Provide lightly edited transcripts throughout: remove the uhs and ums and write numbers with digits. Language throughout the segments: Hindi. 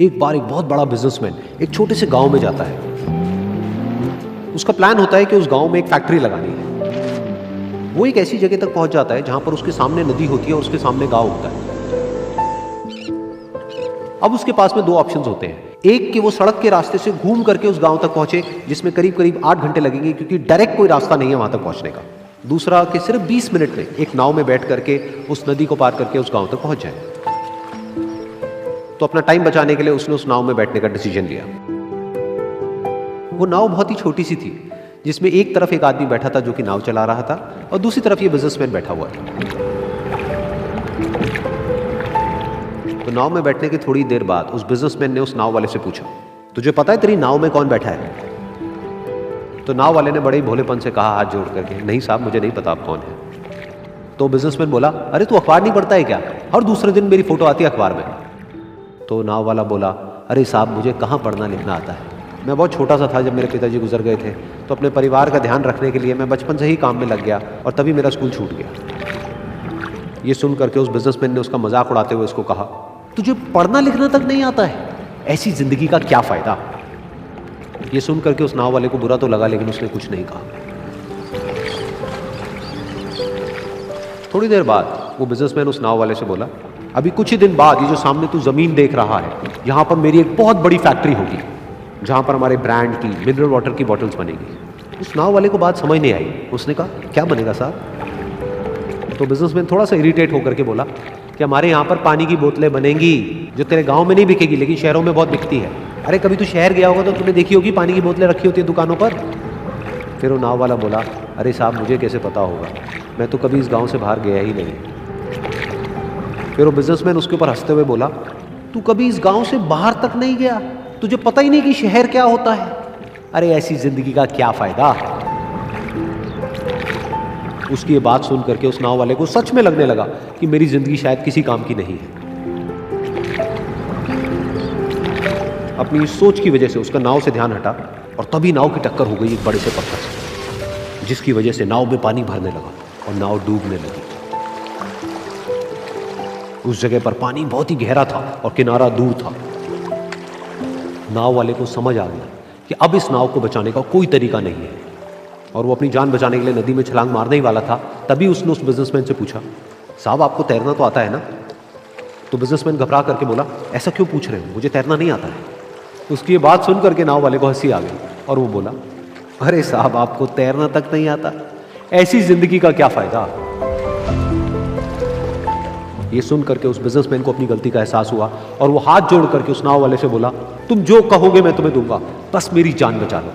एक बार एक बहुत बड़ा बिजनेसमैन एक छोटे से गांव में जाता है। उसका प्लान होता है कि उस गांव में एक फैक्ट्री लगानी है। वो एक ऐसी जगह तक पहुंच जाता है जहां पर उसके सामने नदी होती है और उसके सामने गांव होता है। अब उसके पास में दो ऑप्शंस होते हैं, एक कि वो सड़क के रास्ते से घूम करके उस गांव तक पहुंचे जिसमें करीब करीब 8 घंटे लगेंगे क्योंकि डायरेक्ट कोई रास्ता नहीं है वहां तक पहुंचने का। दूसरा कि सिर्फ 20 मिनट में एक नाव में बैठ करके उस नदी को पार करके उस गांव तक पहुंच जाए। तो अपना टाइम बचाने के लिए उसने उस नाव में बैठने का डिसीजन लिया। वो नाव बहुत ही छोटी सी थी जिसमें एक तरफ एक आदमी बैठा था जो कि नाव चला रहा था और दूसरी तरफ ये बिजनेसमैन बैठा हुआ था। तो नाव में बैठने की थोड़ी देर बाद उस बिजनेसमैन ने उस नाव वाले से पूछा, तुझे पता है तेरी नाव में कौन बैठा है? तो नाव वाले ने बड़े ही भोलेपन से कहा हाथ जोड़ करके, नहीं साहब मुझे नहीं पता आप कौन है। तो बिजनेसमैन बोला, अरे तू अखबार नहीं पढ़ता है क्या? हर दूसरे दिन मेरी फोटो आती है अखबार में। तो नाव वाला बोला, अरे साहब मुझे कहाँ पढ़ना लिखना आता है, मैं बहुत छोटा सा था जब मेरे पिताजी गुजर गए थे, तो अपने परिवार का ध्यान रखने के लिए मैं बचपन से ही काम में लग गया और तभी मेरा स्कूल छूट गया। ये सुन करके उस बिजनेसमैन ने उसका मजाक उड़ाते हुए उसको कहा, तुझे पढ़ना लिखना तक नहीं आता है, ऐसी जिंदगी का क्या फायदा? ये सुन करके उस नाव वाले को बुरा तो लगा लेकिन उसने कुछ नहीं कहा। थोड़ी देर बाद वो बिजनेसमैन उस नाव वाले से बोला, अभी कुछ ही दिन बाद ये जो सामने तू जमीन देख रहा है, यहां पर मेरी एक बहुत बड़ी फैक्ट्री होगी जहां पर हमारे ब्रांड की मिनरल वाटर की बॉटल्स बनेगी। उस नाव वाले को बात समझ नहीं आई। उसने कहा, क्या बनेगा साहब? तो बिजनेसमैन थोड़ा सा इरिटेट होकर के बोला कि हमारे यहाँ पर पानी की बोतलें बनेंगी जो तेरे गांव में नहीं बिकेगी लेकिन शहरों में बहुत बिकती है। अरे कभी तू शहर गया होगा तो तूने देखी होगी पानी की बोतलें रखी होती है दुकानों पर। फिर वो नाव वाला बोला, अरे साहब मुझे कैसे पता होगा, मैं तो कभी इस गाँव से बाहर गया ही नहीं। फिर वो बिजनेसमैन उसके ऊपर हंसते हुए बोला, तू कभी इस गांव से बाहर तक नहीं गया, तुझे पता ही नहीं कि शहर क्या होता है? अरे ऐसी जिंदगी का क्या फायदा? उसकी ये बात सुन करके उस नाव वाले को सच में लगने लगा कि मेरी जिंदगी शायद किसी काम की नहीं है। अपनी इस सोच की वजह से उसका नाव से ध्यान हटा और तभी नाव की टक्कर हो गई एक बड़े से पत्थर से, जिसकी वजह से नाव में पानी भरने लगा और नाव डूबने लगी। उस जगह पर पानी बहुत ही गहरा था और किनारा दूर था। नाव वाले को समझ आ गया कि अब इस नाव को बचाने का कोई तरीका नहीं है और वो अपनी जान बचाने के लिए नदी में छलांग मारने ही वाला था। तभी उसने उस बिजनेसमैन से पूछा, साहब आपको तैरना तो आता है ना? तो बिजनेसमैन घबरा करके बोला, ऐसा क्यों पूछ रहे हो, मुझे तैरना नहीं आता है। उसकी ये बात सुन करके नाव वाले को हंसी आ गई और वो बोला, अरे साहब आपको तैरना तक नहीं आता, ऐसी जिंदगी का क्या फायदा? ये सुन करके उस बिजनेसमैन को अपनी गलती का एहसास हुआ और वो हाथ जोड़ करके उस नाव वाले से बोला, तुम जो कहोगे मैं तुम्हें दूंगा, बस मेरी जान बचा लो।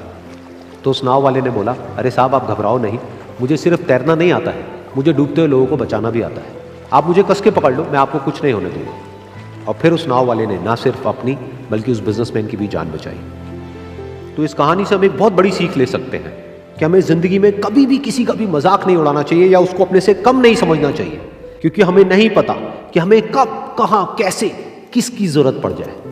तो उस नाव वाले ने बोला, अरे साहब आप घबराओ नहीं, मुझे सिर्फ तैरना नहीं आता है, मुझे डूबते हुए लोगों को बचाना भी आता है। आप मुझे कस के पकड़ लो, मैं आपको कुछ नहीं होने दूंगा। और फिर उस नाव वाले ने ना सिर्फ अपनी बल्कि उस बिजनेसमैन की भी जान बचाई। तो इस कहानी से हम एक बहुत बड़ी सीख ले सकते हैं कि हमें जिंदगी में कभी भी किसी का भी मजाक नहीं उड़ाना चाहिए या उसको अपने से कम नहीं समझना चाहिए, क्योंकि हमें नहीं पता कि हमें कब, कहां, कैसे, किसकी जरूरत पड़ जाए।